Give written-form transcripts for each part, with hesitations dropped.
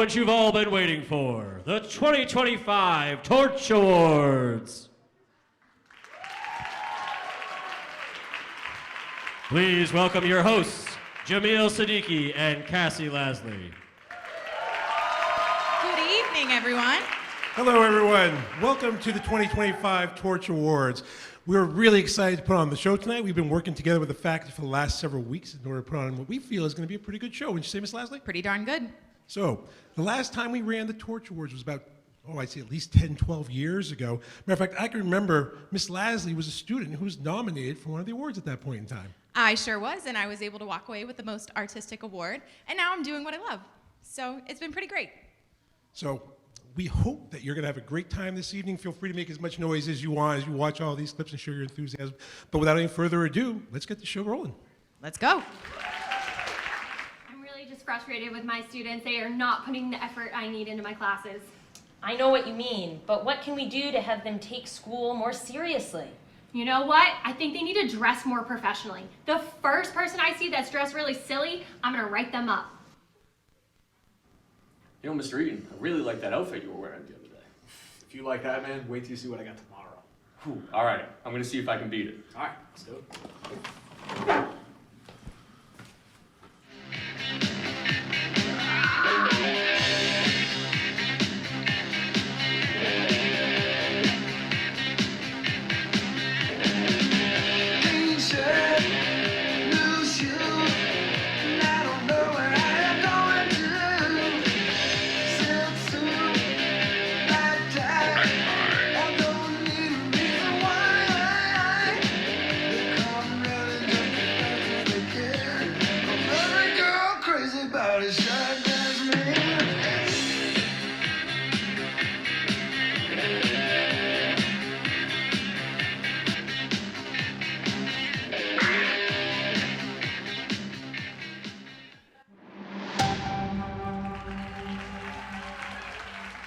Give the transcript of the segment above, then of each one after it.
what you've all been waiting for, the 2025 Torch Awards. Please welcome your hosts, Jamil Siddiqui and Cassie Lasley. Good evening, everyone. Hello, everyone. Welcome to the 2025 Torch Awards. We're really excited to put on the show tonight. We've been working together with the faculty for the last several weeks in order to put on what we feel is going to be a pretty good show. Wouldn't you say, Miss Lasley? Pretty darn good. So, the last time we ran the Torch Awards was about, I'd say at least 10, 12 years ago. Matter of fact, I can remember Miss Lasley was a student who was nominated for one of the awards at that point in time. I sure was, and I was able to walk away with the most artistic award, and now I'm doing what I love. So it's been pretty great. So, we hope that you're going to have a great time this evening. Feel free to make as much noise as you want as you watch all these clips and show your enthusiasm. But without any further ado, let's get the show rolling. Let's go. I'm really just frustrated with my students. They are not putting the effort I need into my classes. I know what you mean, but what can we do to have them take school more seriously? You know what? I think they need to dress more professionally. The first person I see that's dressed really silly, I'm gonna write them up. You know, Mr. Eaton, I really like that outfit you were wearing the other day. If you like that, man, wait till you see what I got tomorrow. Whew, all right, I'm going to see if I can beat it. All right, let's do it.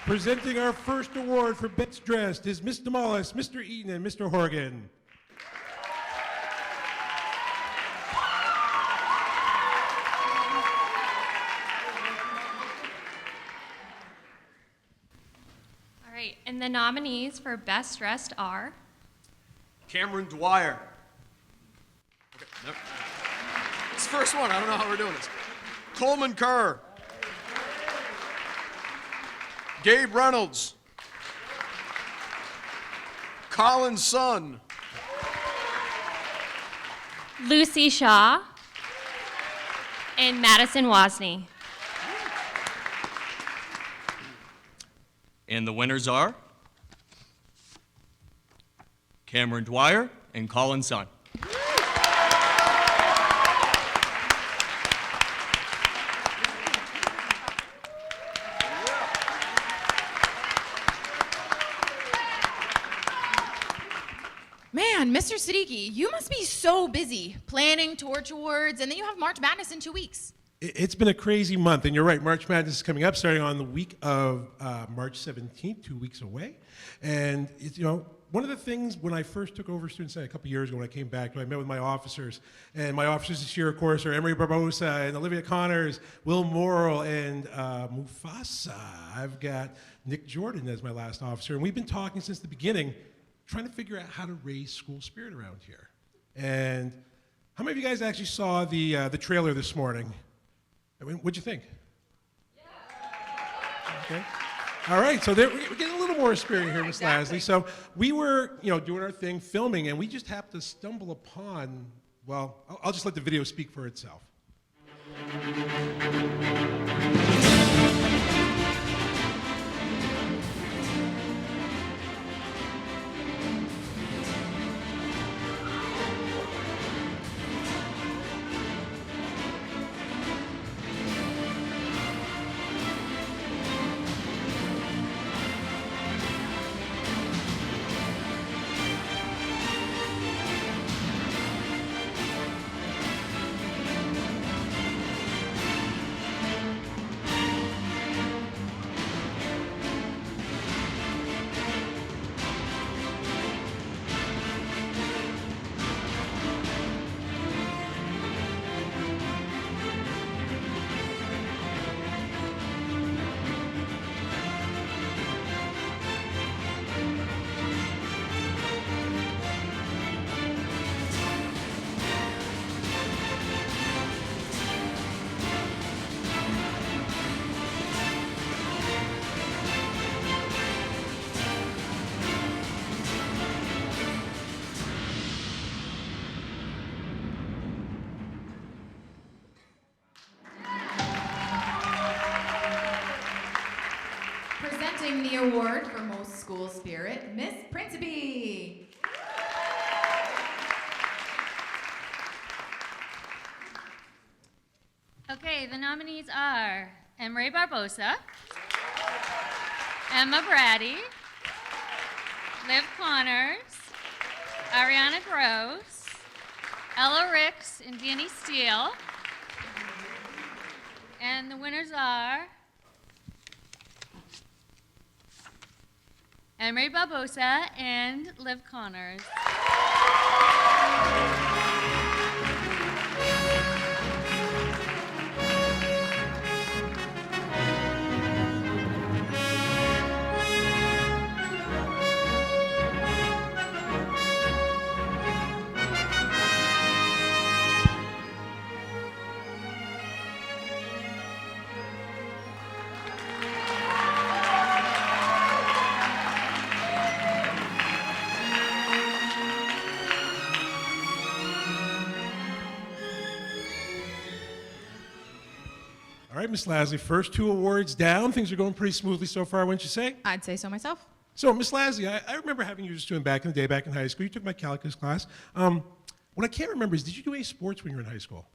Presenting our first award for Best Dressed is Ms. Damalis, Mr. Eaton, and Mr. Horgan. All right, and the nominees for Best Dressed are Cameron Dwyer. Okay, no. It's the first one. I don't know how we're doing this. Coleman Kerr. Gabe Reynolds. Colin Sun. Lucy Shaw and Madison Wozni. And the winners are Cameron Dwyer and Colin Sun. Man, Mr. Siddiqui, you must be so busy planning Torch Awards, and then you have March Madness in 2 weeks. It's been a crazy month, and you're right, March Madness is coming up starting on the week of March 17th, 2 weeks away. And, one of the things when I first took over Student Senate a couple years ago when I came back, I met with my officers, and my officers this year, of course, are Emery Barbosa and Olivia Connors, Will Morrill, and Mufasa. I've got Nick Jordan as my last officer, and we've been talking since the beginning, trying to figure out how to raise school spirit around here. And how many of you guys actually saw the trailer this morning? I mean, what'd you think? Yeah. Okay. All right, so we're getting a little more spirit here, Miss Exactly. Lasley. So we were, doing our thing, filming, and we just happened to stumble upon, well, I'll just let the video speak for itself. Presenting the award for most school spirit, Miss Principe. Okay, the nominees are Emery Barbosa, Emma Brady, Liv Connors, Ariana Gross, Ella Ricks, and Danny Steele. And the winners are Emery Barbosa and Liv Connors. All right, Miss Lasley, first two awards down. Things are going pretty smoothly so far, wouldn't you say? I'd say so myself. So, Miss Lasley, I remember having you as a student back in the day, back in high school. You took my calculus class. What I can't remember is, did you do any sports when you were in high school?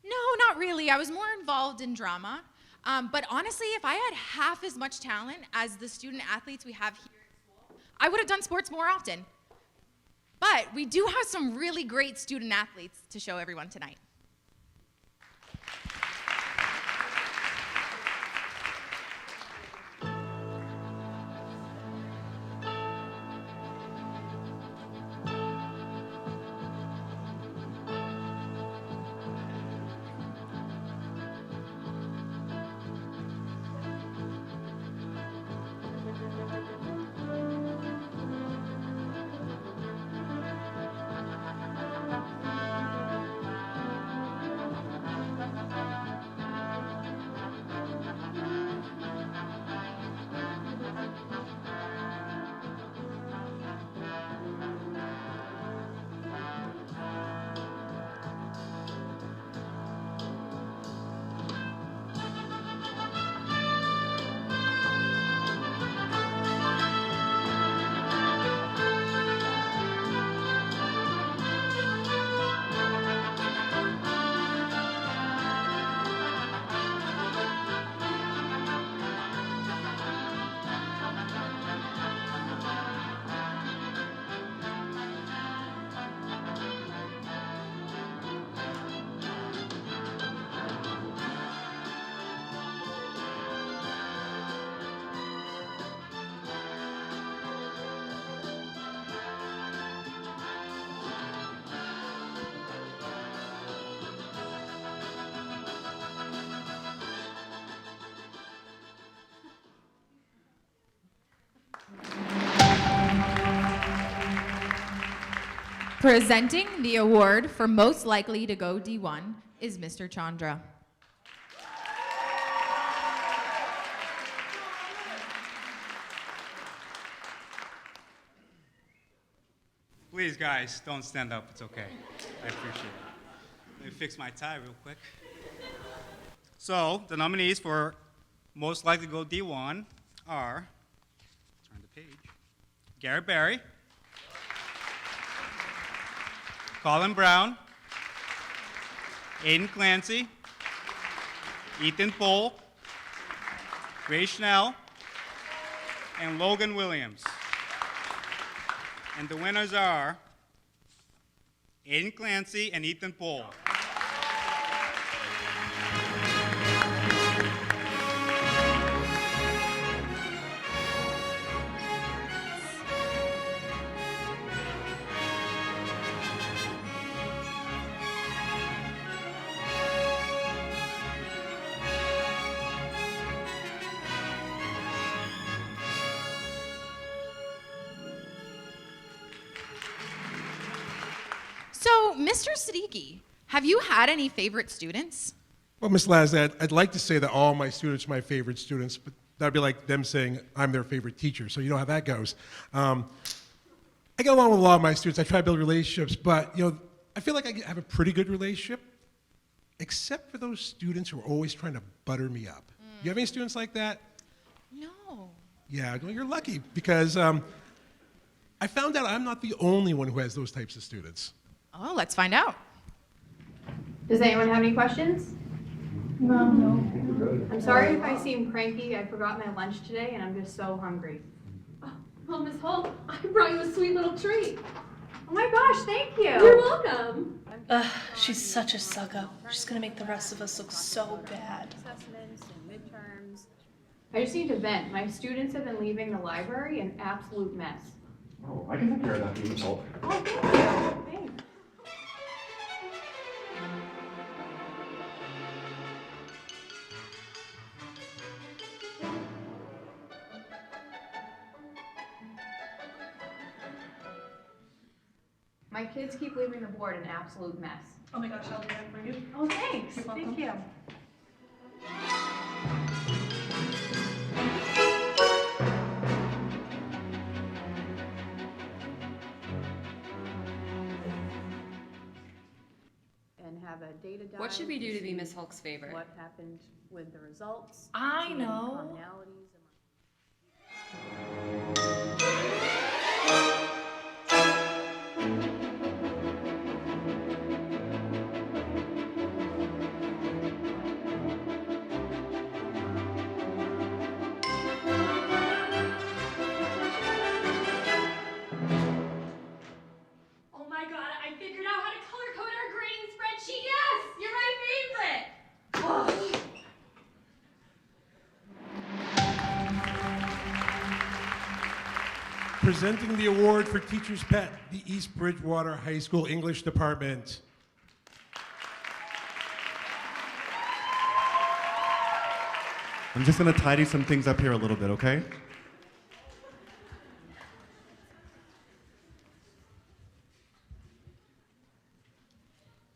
No, not really. I was more involved in drama. But honestly, if I had half as much talent as the student athletes we have here at school, I would have done sports more often. But we do have some really great student athletes to show everyone tonight. Presenting the award for most likely to go D1 is Mr. Chandra. Please, guys, don't stand up. It's okay. I appreciate it. Let me fix my tie real quick. So, the nominees for most likely to go D1 are, turn the page, Garrett Barry, Colin Brown, Aiden Clancy, Ethan Pohl, Ray Schnell, and Logan Williams. And the winners are Aiden Clancy and Ethan Pohl. So, Mr. Siddiqui, have you had any favorite students? Well, Miss Lasley, I'd like to say that all my students are my favorite students, but that'd be like them saying I'm their favorite teacher, so you know how that goes. I get along with a lot of my students. I try to build relationships, but I feel like I have a pretty good relationship, except for those students who are always trying to butter me up. You have any students like that? No. Yeah, well, you're lucky because I found out I'm not the only one who has those types of students. Oh, let's find out. Does anyone have any questions? No. I'm sorry if I seem cranky. I forgot my lunch today and I'm just so hungry. Oh, Miss Holt, I brought you a sweet little treat. Oh my gosh, thank you. You're welcome. Ugh, she's such a suck-up. She's gonna make the rest of us look so bad. Assessments and midterms. I just need to vent. My students have been leaving the library an absolute mess. Oh, I can take care of that for you, Miss Holt. Oh, thank you. Thanks. My kids keep leaving the board an absolute mess. Oh my gosh, I'll do that for you. Oh, thanks. You're welcome. Thank you. And have a data dive. What should we do to be see Miss Hulk's favorite? What happened with the results? I see any know. commonalities among- Oh my god, I figured out how to color code our grading spreadsheet. Yes, you're my favorite. Oh. Presenting the award for Teacher's Pet, the East Bridgewater High School English Department. I'm just gonna tidy some things up here a little bit, okay?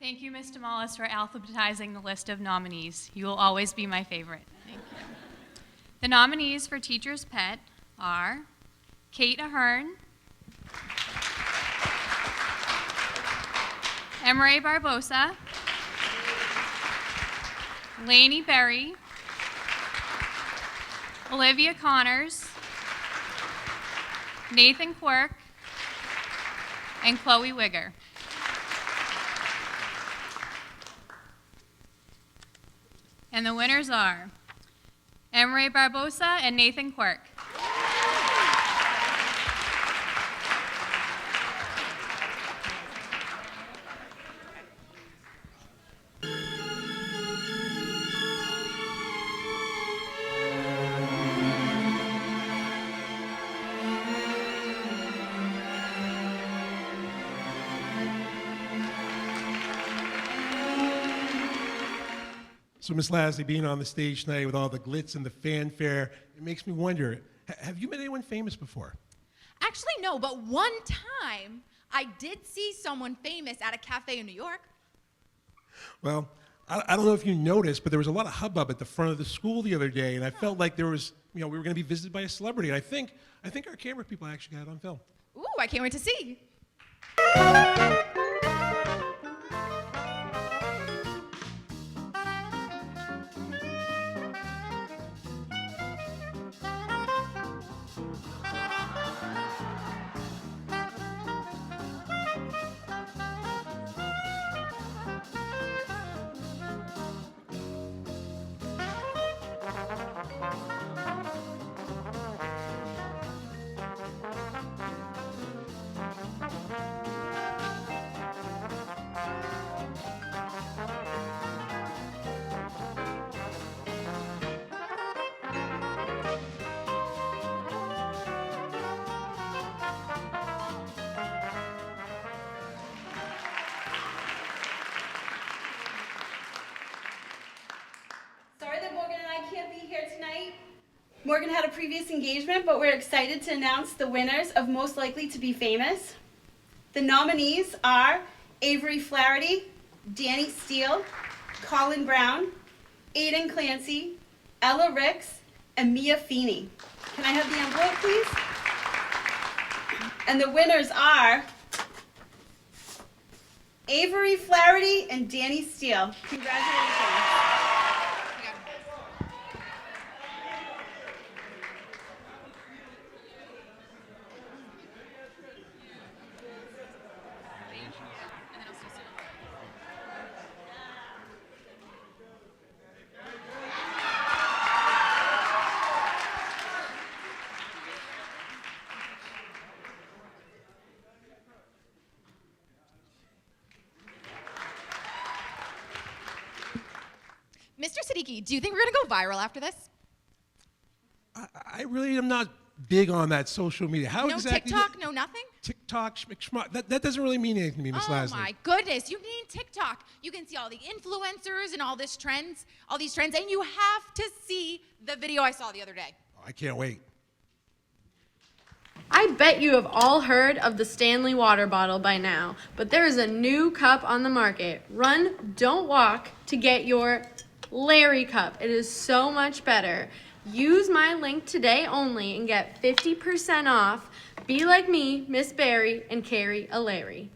Thank you, Ms. Damalis, for alphabetizing the list of nominees. You will always be my favorite. Thank you. The nominees for Teacher's Pet are Kate Ahern, Emre Barbosa, Lainey Berry, Olivia Connors, Nathan Quirk, and Chloe Wigger. And the winners are Emre Barbosa and Nathan Quirk. So, Miss Lasley, being on the stage tonight with all the glitz and the fanfare, it makes me wonder, have you met anyone famous before? Actually, no, but one time I did see someone famous at a cafe in New York. Well, I don't know if you noticed, but there was a lot of hubbub at the front of the school the other day, and I felt like there was, we were going to be visited by a celebrity. And I think our camera people actually got it on film. Ooh, I can't wait to see. Sorry that Morgan and I can't be here tonight. Morgan had a previous engagement, but we're excited to announce the winners of Most Likely to Be Famous. The nominees are Avery Flaherty, Danny Steele, Colin Brown, Aiden Clancy, Ella Ricks, and Mia Feeney. Can I have the envelope, please? And the winners are Avery Flaherty and Danny Steele. Congratulations. Mr. Siddiqui, do you think we're gonna go viral after this? I really am not big on that social media. How No exactly? TikTok, no nothing? TikTok, schmick, that doesn't really mean anything to me, Miss Oh Lasley. my goodness, you need TikTok. You can see all the influencers and all these trends, and you have to see the video I saw the other day. Oh, I can't wait. I bet you have all heard of the Stanley water bottle by now, but there is a new cup on the market. Run, don't walk to get your Larry cup. It is so much better. Use my link today only and get 50% off. Be like me, Miss Barry, and carry a Larry.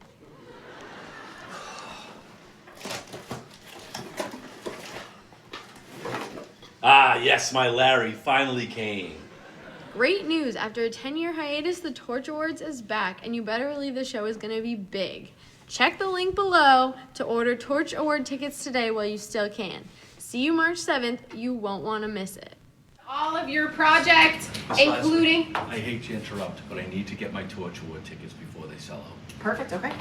Ah, yes, my Larry finally came. Great news! After a 10-year hiatus, the Torch Awards is back, and you better believe the show is going to be big. Check the link below to order Torch Award tickets today while you still can. See you March 7th. You won't want to miss it. All of your projects, including... I hate to interrupt, but I need to get my Torch Award tickets before they sell out. Perfect, okay.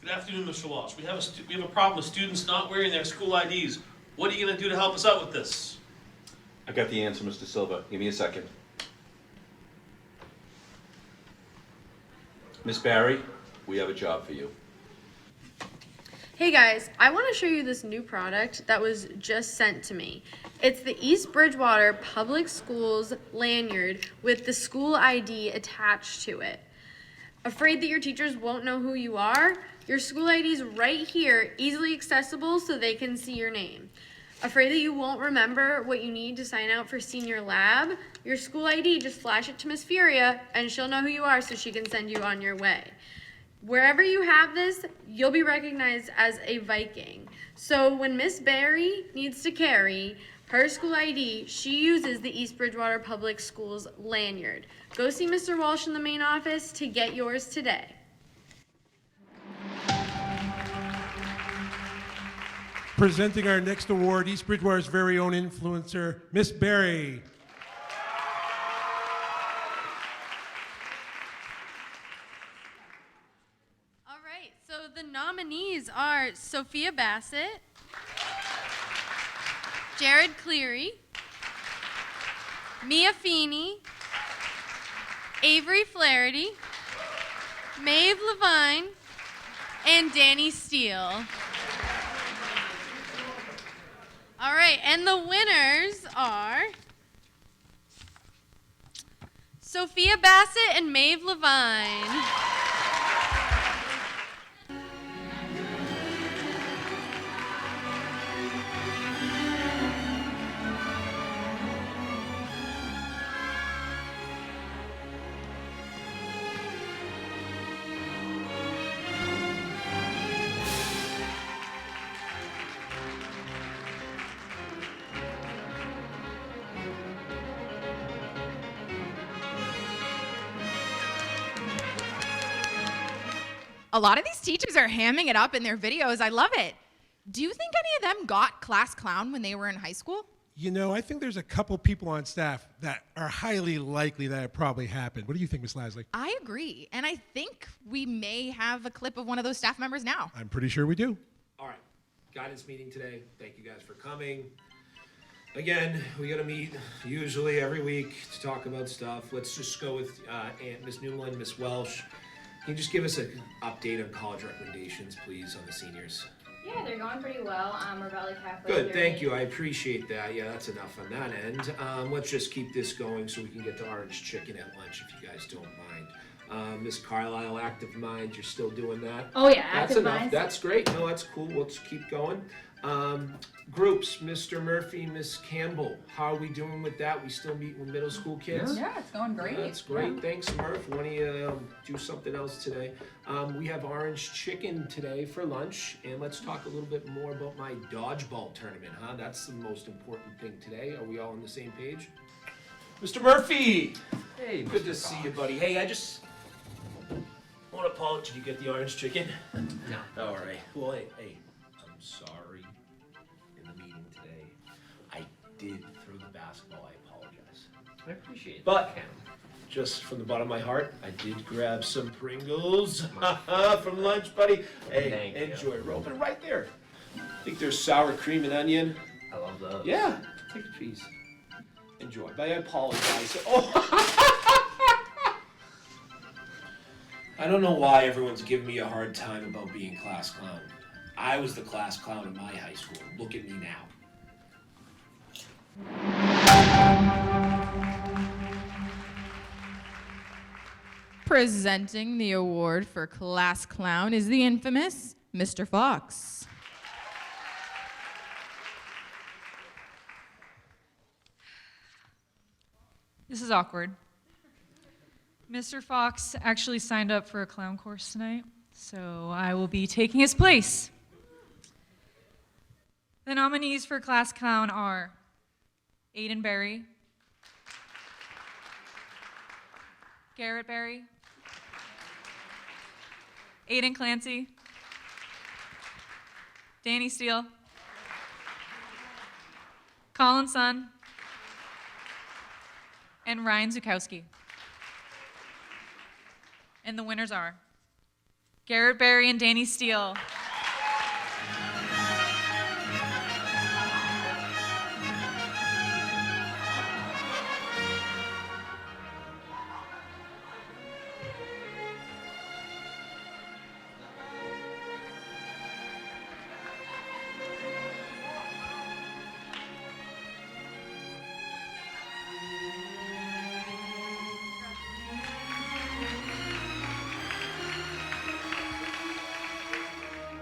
Good afternoon, Mr. Walsh. We have a problem with students not wearing their school IDs. What are you going to do to help us out with this? I got the answer, Mr. Silva. Give me a second. Miss Barry, we have a job for you. Hey guys, I want to show you this new product that was just sent to me. It's the East Bridgewater Public Schools lanyard with the school ID attached to it. Afraid that your teachers won't know who you are? Your school ID is right here, easily accessible so they can see your name. Afraid that you won't remember what you need to sign out for senior lab? Your school ID, just flash it to Miss Furia and she'll know who you are so she can send you on your way. Wherever you have this, you'll be recognized as a Viking. So when Miss Barry needs to carry her school ID, she uses the East Bridgewater Public Schools lanyard. Go see Mr. Walsh in the main office to get yours today. Presenting our next award, East Bridgewater's very own influencer, Miss Barry. All right, so the nominees are Sophia Bassett, Jared Cleary, Mia Feeney, Avery Flaherty, Maeve Levine, and Danny Steele. All right, and the winners are Sophia Bassett and Maeve Levine. A lot of these teachers are hamming it up in their videos. I love it. Do you think any of them got class clown when they were in high school? You know, I think there's a couple people on staff that are highly likely that it probably happened. What do you think, Miss Lasley? I agree, and I think we may have a clip of one of those staff members now. I'm pretty sure we do. All right, guidance meeting today. Thank you guys for coming. Again, we gotta meet usually every week to talk about stuff. Let's just go with Miss Newland, Miss Welsh. Can you just give us an update on college recommendations, please, on the seniors? Yeah, they're going pretty well. We're probably halfway Good, through. thank you. I appreciate that. Yeah, that's enough on that end. Let's just keep this going so we can get to orange chicken at lunch, if you guys don't mind. Miss Carlisle, Active Minds, you're still doing that? Oh, yeah, That's Active enough. Minds. That's great. No, that's cool. Let's keep going. Groups, Mr. Murphy, Miss Campbell, how are we doing with that? We still meet with middle school kids? Yeah, it's going great. That's great. Yeah. Thanks, Murph. Why don't you do something else today? We have orange chicken today for lunch, and let's talk a little bit more about my dodgeball tournament, huh? That's the most important thing today. Are we all on the same page? Mr. Murphy! Hey, Good Mr. to see you, buddy. Hey, I just want to apologize. Did you get the orange chicken? No. All right. Well, hey, I'm sorry. In the meeting today, I did throw the basketball. I apologize. I appreciate it. But just from the bottom of my heart, I did grab some Pringles from lunch, buddy. Hey, Thank you. enjoy. Open right there. I think there's sour cream and onion. I love those. Yeah, take a piece. Enjoy. But I apologize. Oh. I don't know why everyone's giving me a hard time about being class clown. I was the class clown in my high school. Look at me now. Presenting the award for class clown is the infamous Mr. Fox. This is awkward. Mr. Fox actually signed up for a clown course tonight, so I will be taking his place. The nominees for class clown are Aiden Berry, Garrett Berry, Aiden Clancy, Danny Steele, Colin Sun, and Ryan Zukowski. And the winners are Garrett Berry and Danny Steele.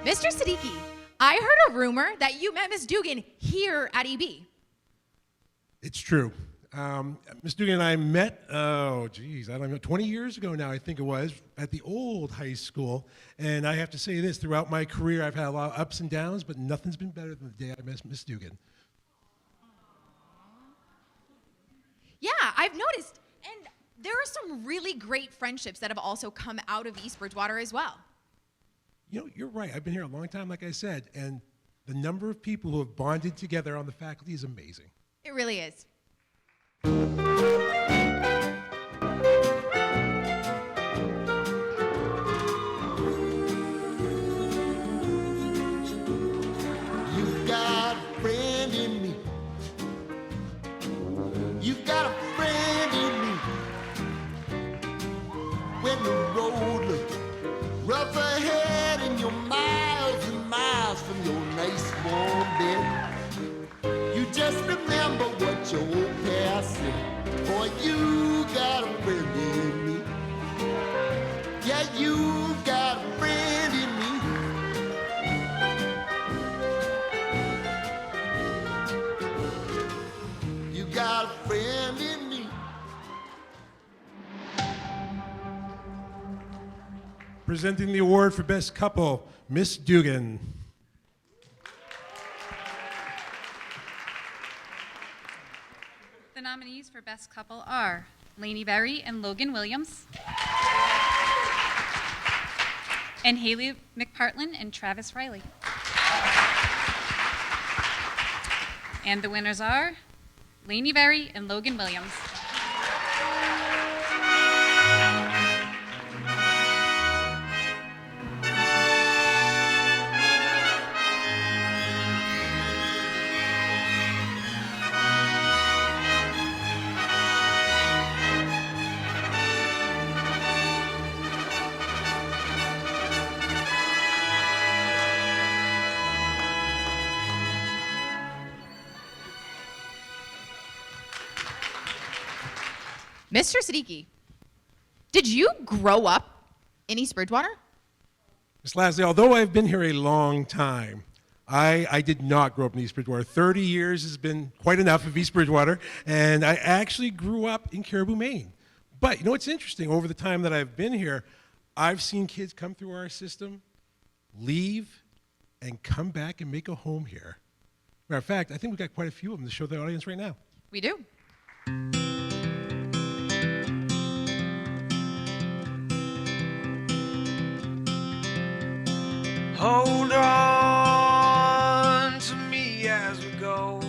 Mr. Siddiqui, I heard a rumor that you met Miss Dugan here at EB. It's true. Ms. Dugan and I met, I don't know, 20 years ago now, I think it was, at the old high school. And I have to say this, throughout my career, I've had a lot of ups and downs, but nothing's been better than the day I met Ms. Dugan. Yeah, I've noticed. And there are some really great friendships that have also come out of East Bridgewater as well. You know, you're right. I've been here a long time, like I said, and the number of people who have bonded together on the faculty is amazing. It really is. You've got a friend in me. You've got a friend in me. When the road looks rough ahead and you're miles and miles from your nice warm bed, you just remember what your old past said. Boy, you got a friend in me. Yeah, you got a friend in me. You got a friend in me. Presenting the award for Best Couple, Miss Dugan. The nominees for Best Couple are Lainey Berry and Logan Williams, and Haley McPartlin and Travis Riley. And the winners are Lainey Berry and Logan Williams. Mr. Siddiqui, did you grow up in East Bridgewater? Ms. Lasley, although I've been here a long time, I did not grow up in East Bridgewater. 30 years has been quite enough of East Bridgewater, and I actually grew up in Caribou, Maine. But you know what's interesting? Over the time that I've been here, I've seen kids come through our system, leave, and come back and make a home here. Matter of fact, I think we've got quite a few of them to show the audience right now. We do. Hold on to me as we go,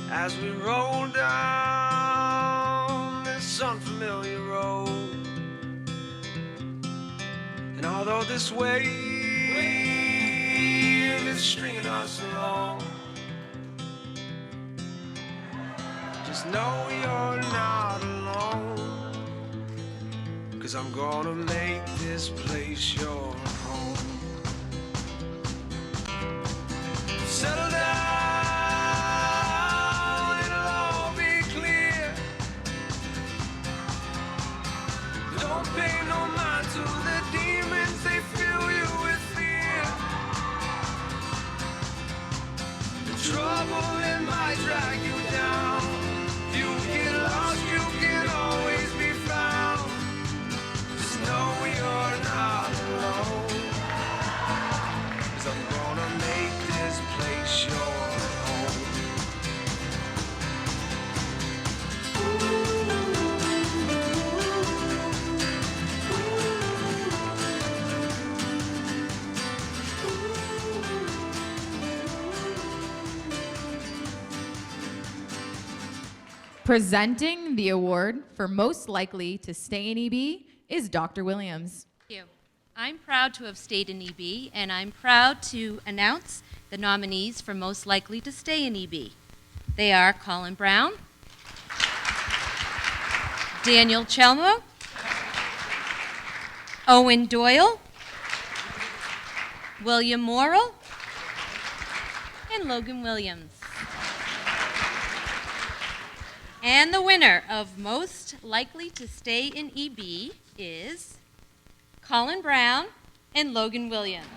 as we roll down this unfamiliar road. And although this way is stringing us along. Just know you're not alone, 'cause I'm gonna make this place your home. Settle down, it'll all be clear. Don't pay no mind to the demons, they fill you with fear. The trouble, it might drag you down. If you get lost, you can always be found. Just know you're not alone, 'cause I'm gonna make this place your home. Presenting the award for most likely to stay in EB is Dr. Williams. Thank you. I'm proud to have stayed in EB, and I'm proud to announce the nominees for most likely to stay in EB. They are Colin Brown, Daniel Chelmo, Owen Doyle, William Morrill, and Logan Williams. And the winner of most likely to stay in EB is Colin Brown and Logan Williams.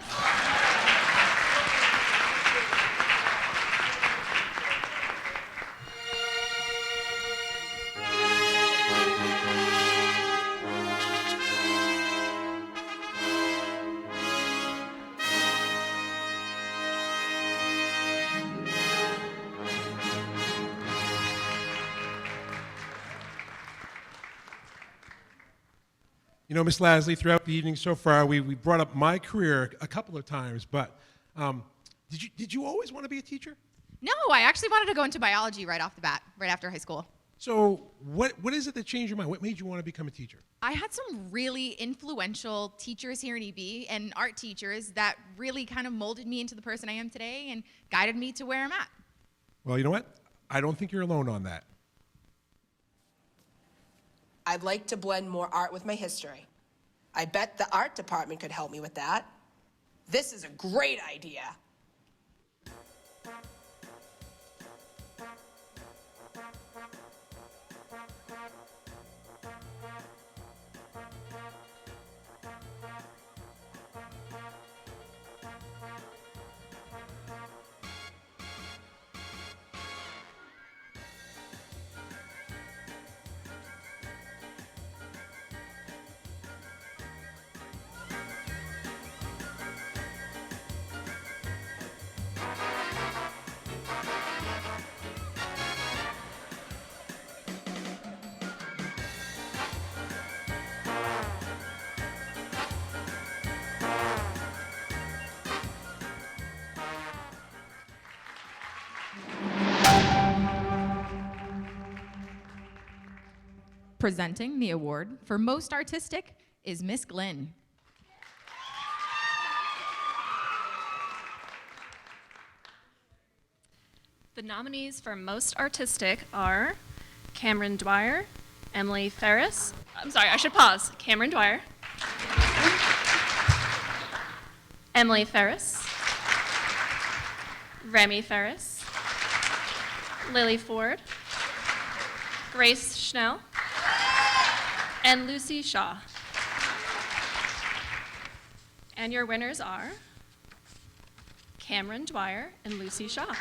You know, Miss Lasley, throughout the evening so far, we brought up my career a couple of times, but did you always want to be a teacher? No, I actually wanted to go into biology right off the bat, right after high school. So what is it that changed your mind? What made you want to become a teacher? I had some really influential teachers here in EB and art teachers that really kind of molded me into the person I am today and guided me to where I'm at. Well, you know what? I don't think you're alone on that. I'd like to blend more art with my history. I bet the art department could help me with that. This is a great idea. Presenting the award for most artistic is Miss Glynn. The nominees for most artistic are Cameron Dwyer, Emily Ferris. I'm sorry, I should pause. Cameron Dwyer, Emily Ferris, Remy Ferris, Lily Ford, Grace Schnell, and Lucy Shaw. And your winners are Cameron Dwyer and Lucy Shaw.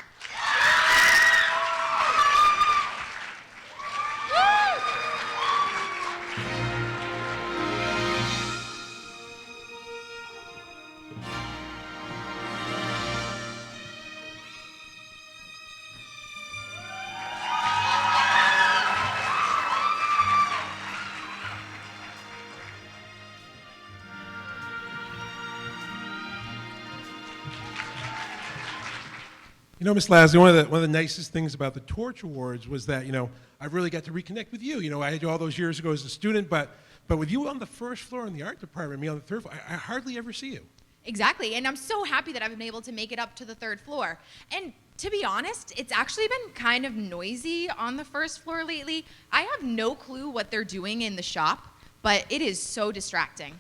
You know, Miss Lasley, one of the nicest things about the Torch Awards was that, you know, I really got to reconnect with you. You know, I had you all those years ago as a student, but with you on the first floor in the art department, me on the third floor, I hardly ever see you. Exactly, and I'm so happy that I've been able to make it up to the 3rd floor. And to be honest, it's actually been kind of noisy on the 1st floor lately. I have no clue what they're doing in the shop, but it is so distracting.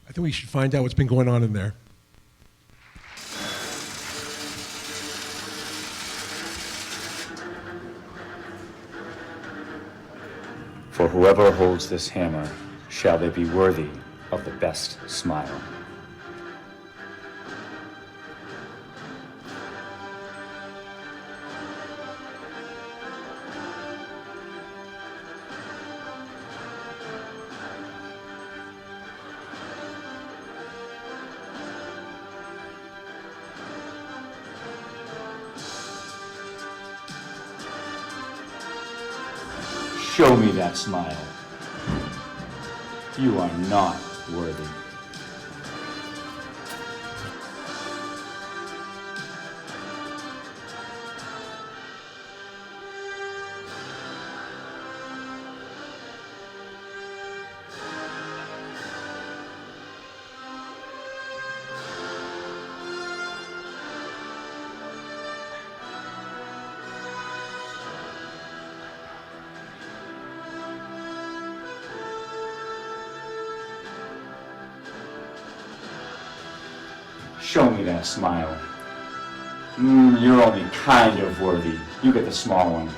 I think we should find out what's been going on in there. For whoever holds this hammer, shall they be worthy of the best smile. Show me that smile. You are not worthy. Show me that smile. You're only kind of worthy. You get the small one.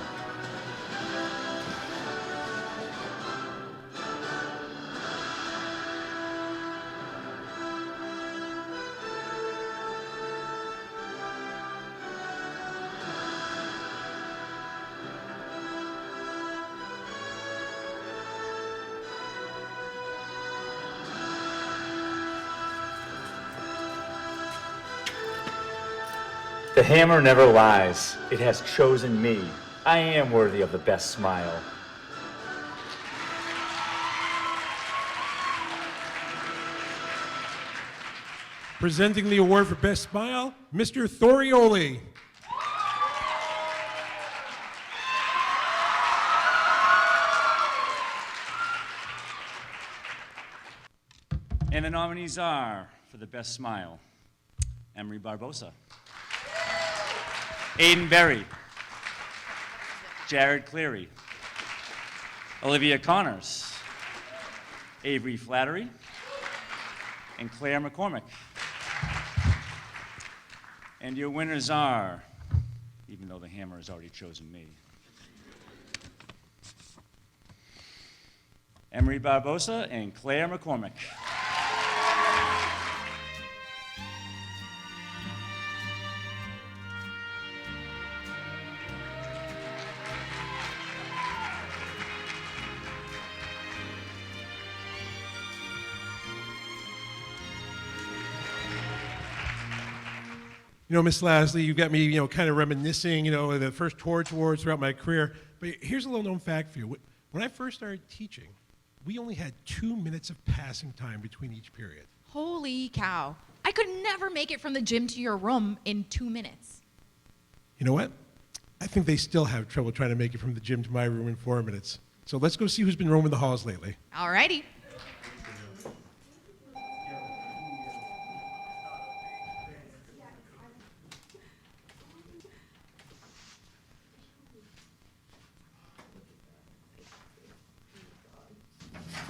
The hammer never lies. It has chosen me. I am worthy of the best smile. Presenting the award for Best Smile, Mr. Thorioli. And the nominees are, for the best smile, Emery Barbosa, Aiden Berry, Jared Cleary, Olivia Connors, Avery Flattery, and Claire McCormick. And your winners are, even though the hammer has already chosen me, Emery Barbosa and Claire McCormick. You know, Miss Lasley, you got me, kind of reminiscing, the first Torch Awards throughout my career. But here's a little known fact for you. When I first started teaching, we only had 2 minutes of passing time between each period. Holy cow. I could never make it from the gym to your room in 2 minutes. You know what? I think they still have trouble trying to make it from the gym to my room in 4 minutes. So let's go see who's been roaming the halls lately. Alrighty.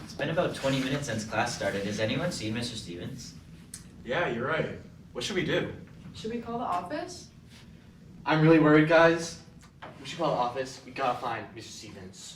It's been about 20 minutes since class started. Has anyone seen Mr. Stevens? Yeah, you're right. What should we do? Should we call the office? I'm really worried, guys. We should call the office. We gotta find Mr. Stevens.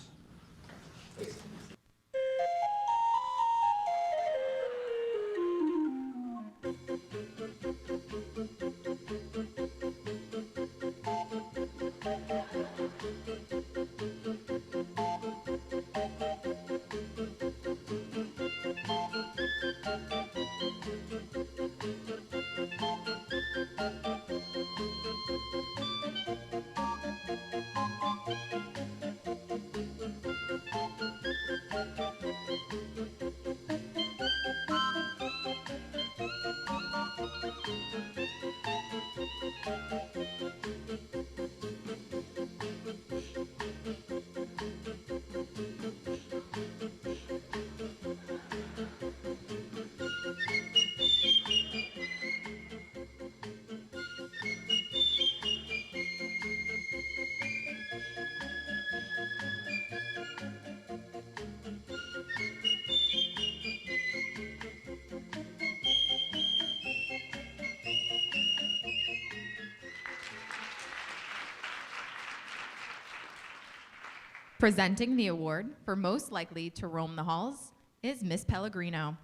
Presenting the award for most likely to roam the halls is Miss Pellegrino.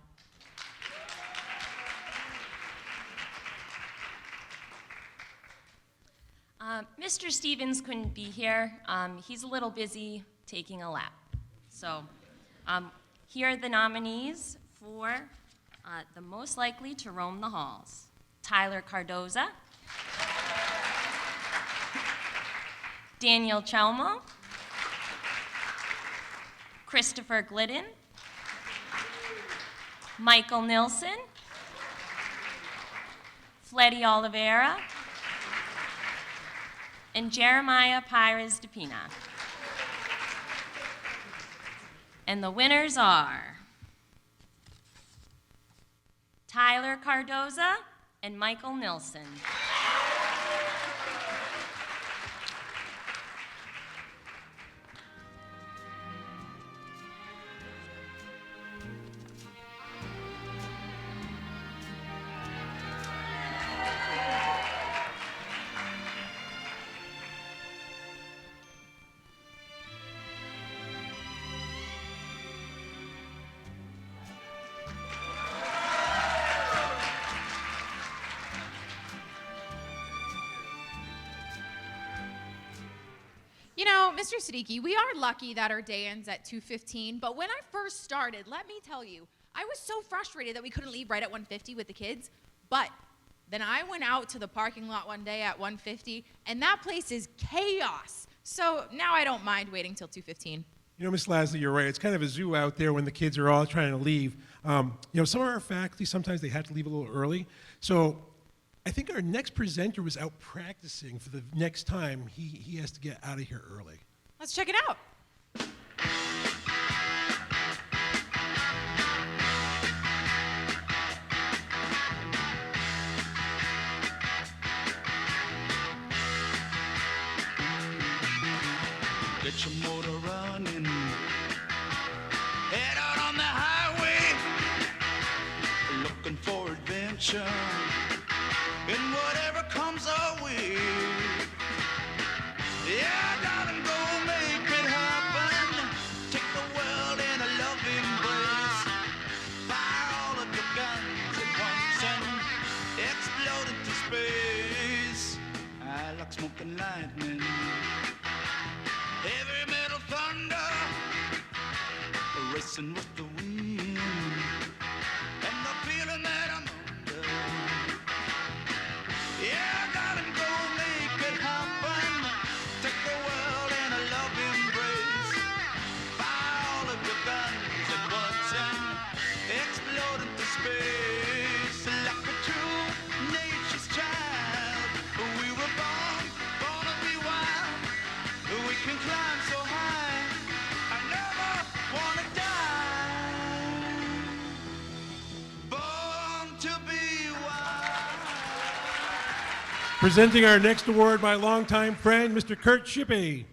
Mr. Stevens couldn't be here. He's a little busy taking a lap. So here are the nominees for the most likely to roam the halls. Tyler Cardoza, Daniel Chelmo, Christopher Glidden, Michael Nilsson, Fleddy Oliveira, and Jeremiah Pires DePina. And the winners are Tyler Cardoza and Michael Nilsson. You know, Mr. Siddiqui, we are lucky that our day ends at 2:15, but when I first started, let me tell you, I was so frustrated that we couldn't leave right at 1:50 with the kids, but then I went out to the parking lot one day at 1:50, and that place is chaos. So now I don't mind waiting till 2:15. You know, Miss Lasley, you're right. It's kind of a zoo out there when the kids are all trying to leave. You know, some of our faculty, sometimes they have to leave a little early. So I think our next presenter was out practicing for the next time he has to get out of here early. Let's check it out. Get your motor running. Head out on the highway, looking for adventure. And whatever comes our way, yeah, darling, go make it happen. Take the world in a loving embrace. Fire all of your guns at once and explode into space. I like smoking lightning, heavy metal thunder, racing with the wind, and the feeling that I'm under. Yeah, darling, go make it happen. Take the world in a love embrace. Fire all of your guns at once and explode into space. Like a true nature's child, we were born to be wild. We can climb so high, I never wanna die. Born to be wild. Presenting our next award, my longtime friend, Mr. Kurt Shippey.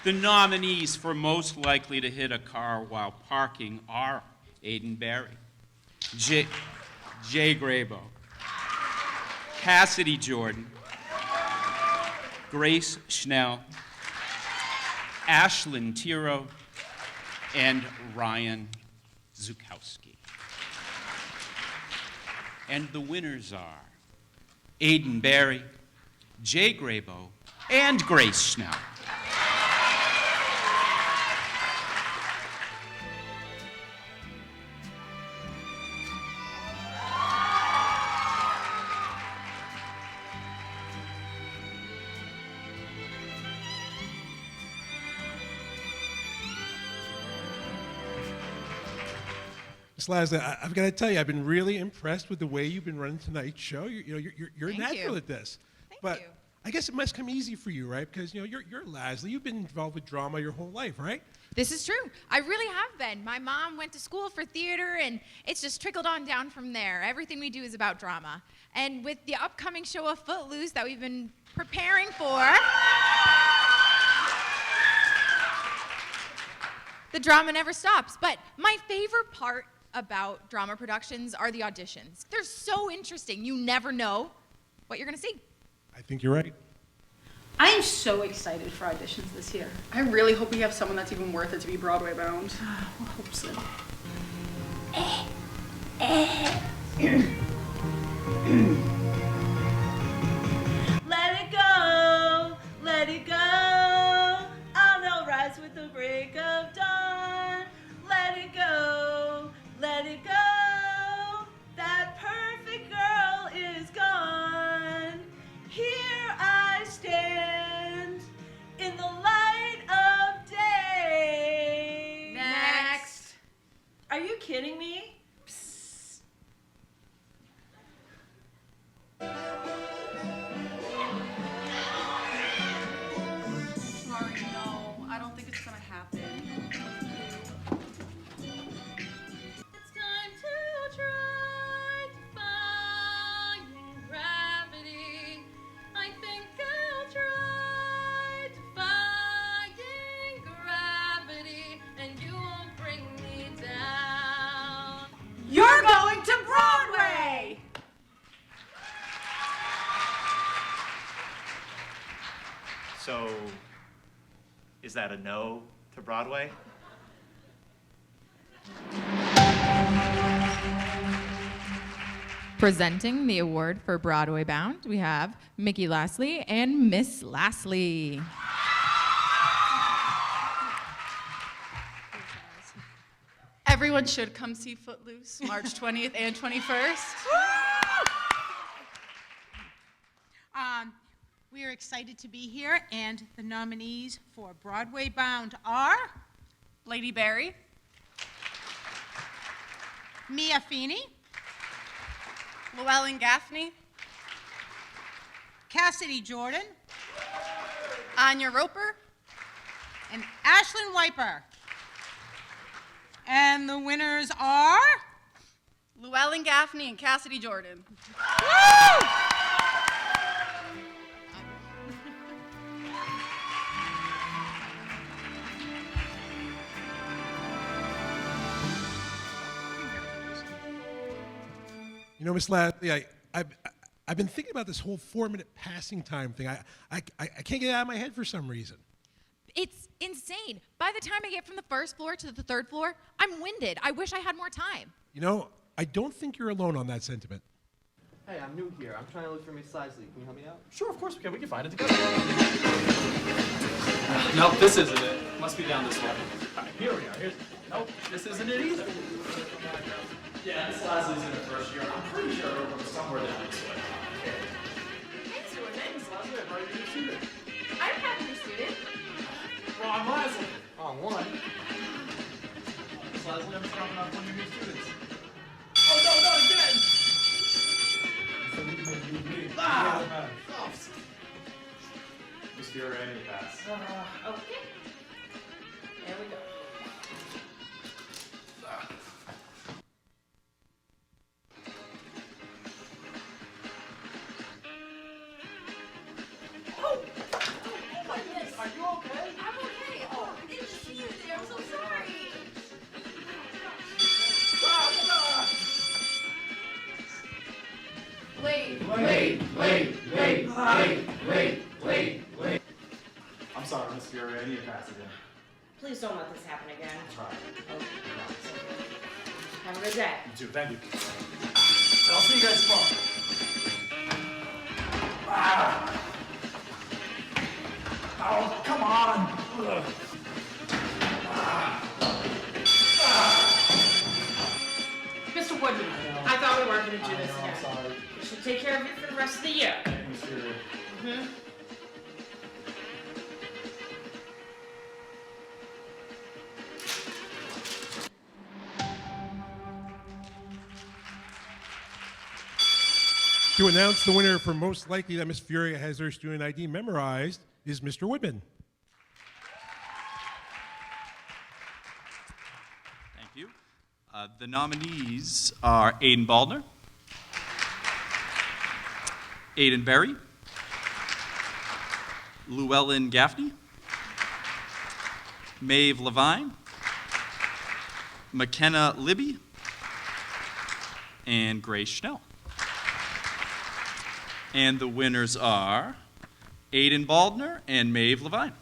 The nominees for most likely to hit a car while parking are Aiden Barry, Jay Grabo, Cassidy Jordan, Grace Schnell, Ashlyn Tiro, and Ryan Zukowski. And the winners are Aiden Barry, Jay Grabo, and Grace Schnell. Miss Lasley, I've got to tell you, I've been really impressed with the way you've been running tonight's show. You're Thank natural you. at this. But I guess it must come easy for you, right? Because you're Lasley. You've been involved with drama your whole life, right? This is true. I really have been. My mom went to school for theater, and it's just trickled on down from there. Everything we do is about drama. And with the upcoming show of Footloose that we've been preparing for, the drama never stops. But my favorite part about drama productions are the auditions. They're so interesting. You never know what you're going to see. I think you're right. I am so excited for auditions this year. I really hope we have someone that's even worth it to be Broadway bound. I hope so. Let it go, let it go. I'll know rise with the break of dawn. Let it go, let it go. That perfect girl is gone. Here I stand in the light of day. Next. Are you kidding me? Sorry, no. I don't think it's gonna happen. It's time to try defying gravity. I think I'll try defying gravity, and you won't bring me down. You're going to Broadway! So, is that a no to Broadway? Presenting the award for Broadway Bound, we have Mickey Lastly and Miss Lastly. Everyone should come see Footloose, March 20th and 21st. We are excited to be here, and the nominees for Broadway Bound are Lady Barry, Mia Feeney, Llewellyn Gaffney, Cassidy Jordan, Anya Roper, and Ashlyn Wiper. And the winners are Llewellyn Gaffney and Cassidy Jordan. Woo! You know, Miss Lastly, I've been thinking about this whole 4-minute passing time thing. I can't get it out of my head for some reason. It's insane. By the time I get from the first floor to the third floor, I'm winded. I wish I had more time. You know, I don't think you're alone on that sentiment. Hey, I'm new here. I'm trying to look for Miss Sisley. Can you help me out? Sure, of course we can. We can find it together. Nope, this isn't it. Must be down this way. All right, here we are. Nope, this isn't it either. Yeah, Miss Lasley's in her first year. I'm pretty sure it was somewhere down this way. Thanks for it. Miss Lasley, I've already been a student. I'm a happy student. Wrong Lasley. Wrong one. Miss Lasley, I'm dropping off one of your new students. Oh, no, not again! Ah! Miss Fiore, I need to pass. Okay. There we go. Are you okay? I'm okay. Oh, I didn't see you there. I'm so sorry. Wait. I'm sorry, Miss Fiore. I need to pass again. Please don't let this happen again. Try. Have a good day. You too. Thank you. I'll see you guys tomorrow. Ah. Oh, come on. Ugh. Mr. Woodman, I thought we weren't going to do this I'm again. sorry. We should take care of you for the rest of the year. Thank you, Miss Fiore. Mm-hmm. To announce the winner for most likely that Miss Furia has her student ID memorized is Mr. Woodman. Thank you. The nominees are Aiden Baldner, Aiden Berry, Llewellyn Gaffney, Maeve Levine, McKenna Libby, and Grace Schnell. And the winners are Aiden Baldner and Maeve Levine.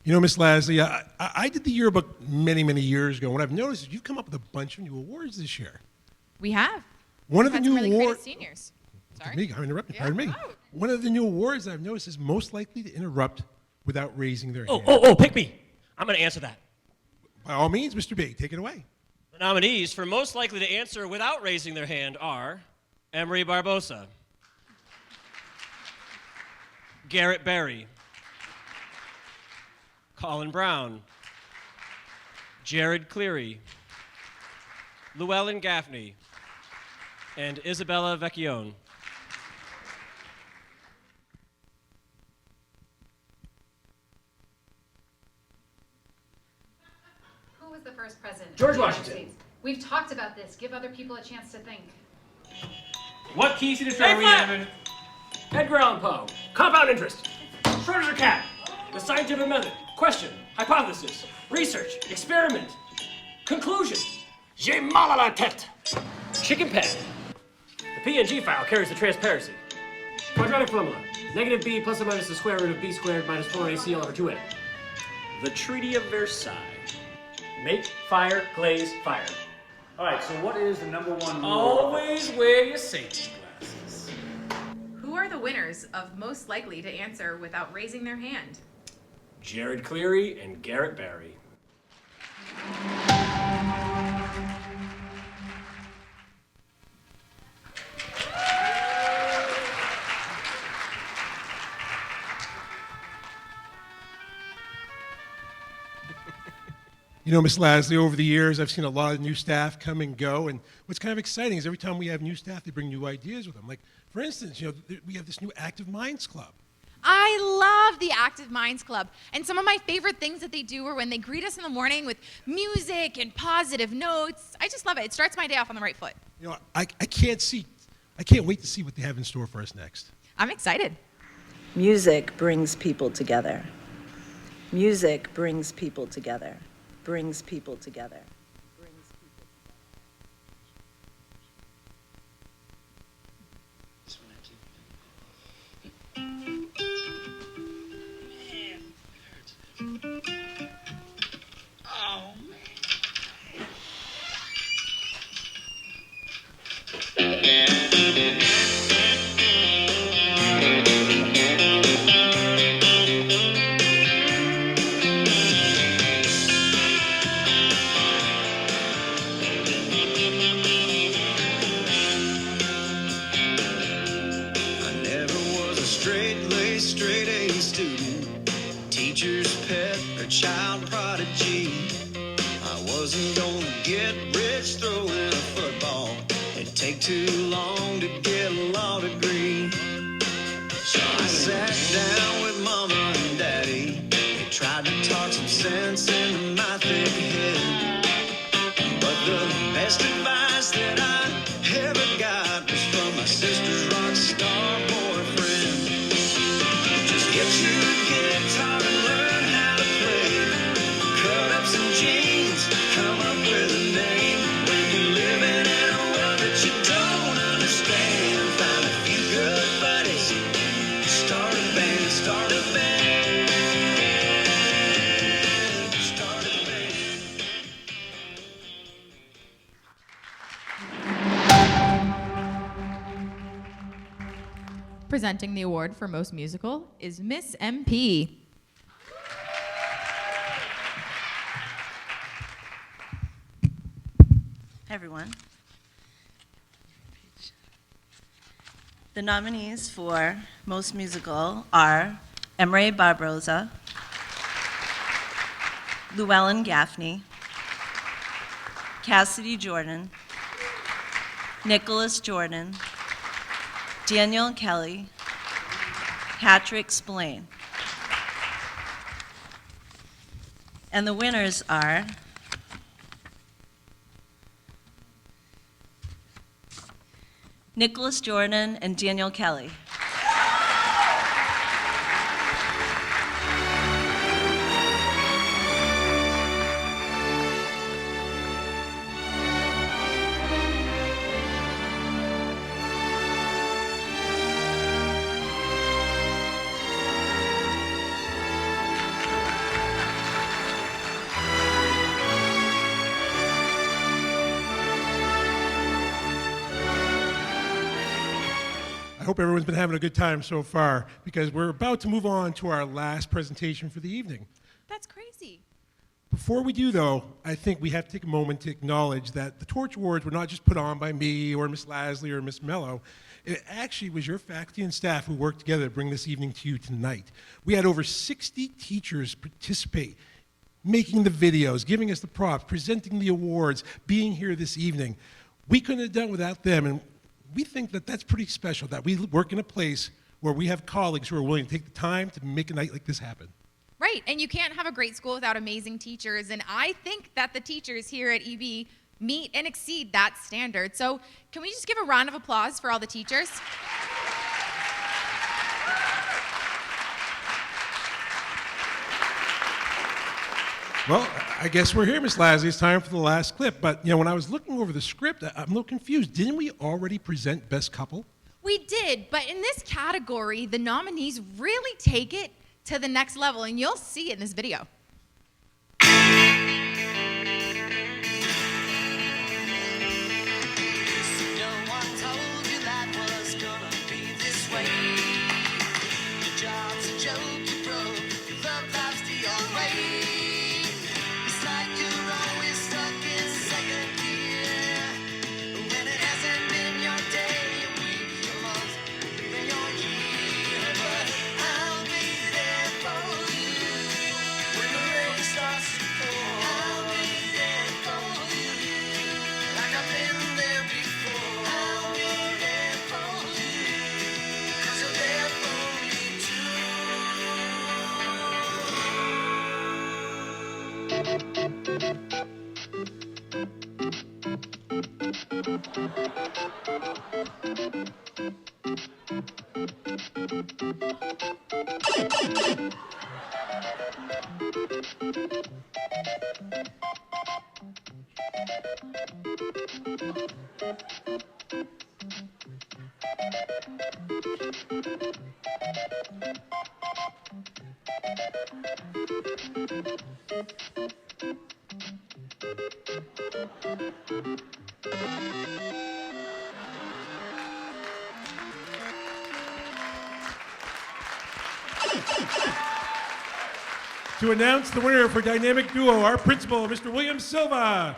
You know, Miss Lasley, I did the yearbook many, many years ago. What I've noticed is you've come up with a bunch of new awards this year. We have. One of the Had some new really creative awards. seniors. Sorry. Me, I'm interrupting. Yeah. Pardon me. Oh. One of the new awards I've noticed is most likely to interrupt without raising their hand. Pick me. I'm going to answer that. By all means, Mr. Big, take it away. The nominees for most likely to answer without raising their hand are Emery Barbosa, Garrett Berry, Colin Brown, Jared Cleary, Llewellyn Gaffney, and Isabella Vecchione. Who was the first president? George of the United Washington. States? We've talked about this. Give other people a chance to think. What keys to destroy reanimated? Edgar Allan Poe. Compound interest. Schrödinger's cat. The scientific method. Question. Hypothesis. Research. Experiment. Conclusion. J'ai mal à la tête. Chicken pen. The PNG file carries the transparency. Quadratic formula. Negative b plus or minus the square root of b squared minus 4ac all over 2a. The Treaty of Versailles. Make, fire, glaze, fire. All right, so what is the number one rule? Always wear your safety glasses. Who are the winners of most likely to answer without raising their hand? Jared Cleary and Garrett Berry. You know, Miss Lasley, over the years, I've seen a lot of new staff come and go, and what's kind of exciting is every time we have new staff, they bring new ideas with them. Like, for instance, you know, we have this new Active Minds Club. I love the Active Minds Club. And some of my favorite things that they do are when they greet us in the morning with music and positive notes. I just love it. It starts my day off on the right foot. You know, I can't wait to see what they have in store for us next. I'm excited. Music brings people together. Music brings people together. Brings people together. Child prodigy. I wasn't gonna get rich throwing a football. It'd take too long to get a law degree. So I sat down with mama and daddy. They tried to talk some sense into my thick head. But the best advice that I ever got was from my sister's rock star boyfriend. Just get your guitar and learn how to play. Cut up some jeans, come up with a name. When you're living in a world that you don't understand, find a few good buddies, start a band, start a band, start a band. Presenting the award for most musical is Miss MP. Hi, everyone. The nominees for Most Musical are Emery Barbosa, Llewellyn Gaffney, Cassidy Jordan, Nicholas Jordan, Daniel Kelly, Patrick Spillane. And the winners are Nicholas Jordan and Daniel Kelly. hope everyone's been having a good time so far, because we're about to move on to our last presentation for the evening. That's crazy. Before we do, though, I think we have to take a moment to acknowledge that the Torch Awards were not just put on by me or Miss Lasley or Miss Mello. It actually was your faculty and staff who worked together to bring this evening to you tonight. We had over 60 teachers participate, making the videos, giving us the props, presenting the awards, being here this evening. We couldn't have done it without them, and we think that that's pretty special, that we work in a place where we have colleagues who are willing to take the time to make a night like this happen. Right, and you can't have a great school without amazing teachers, and I think that the teachers here at EB meet and exceed that standard. So can we just give a round of applause for all the teachers? Well, I guess we're here, Miss Lasley. It's time for the last clip. But, you know, when I was looking over the script, I'm a little confused. Didn't we already present Best Couple? We did, but in this category, the nominees really take it to the next level, and you'll see it in this video. To announce the winner for Dynamic Duo, our principal, Mr. William Silva.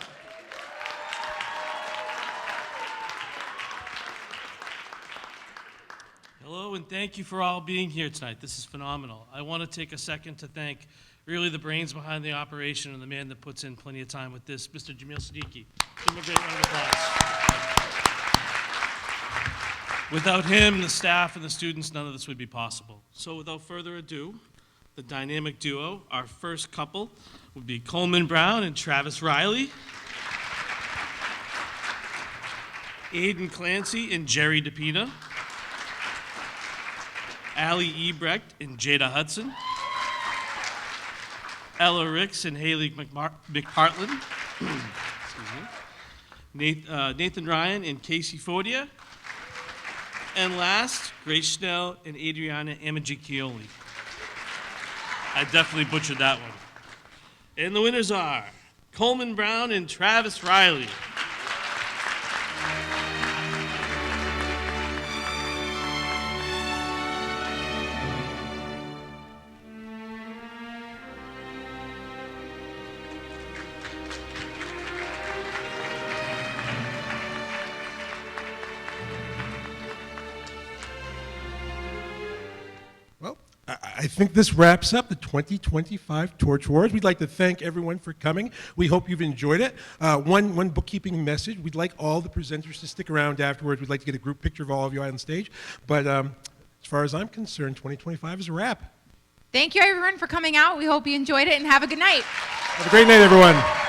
Hello, and thank you for all being here tonight. This is phenomenal. I want to take a second to thank really the brains behind the operation and the man that puts in plenty of time with this, Mr. Jamil Siddiqui. Give him a great round of applause. Without him, the staff, and the students, none of this would be possible. So without further ado, the dynamic duo, our first couple, would be Coleman Brown and Travis Riley. Aiden Clancy and Jerry DePina. Allie Ebrecht and Jada Hudson. Ella Ricks and Haley McPartland. Nathan Ryan and Casey Fodia. And last, Grace Schnell and Adriana Amagicchioli. I definitely butchered that one. And the winners are Coleman Brown and Travis Riley. I think this wraps up the 2025 Torch Awards. We'd like to thank everyone for coming. We hope you've enjoyed it. One bookkeeping message. We'd like all the presenters to stick around afterwards. We'd like to get a group picture of all of you on stage. But as far as I'm concerned, 2025 is a wrap. Thank you, everyone, for coming out. We hope you enjoyed it, and have a good night. Have a great night, everyone.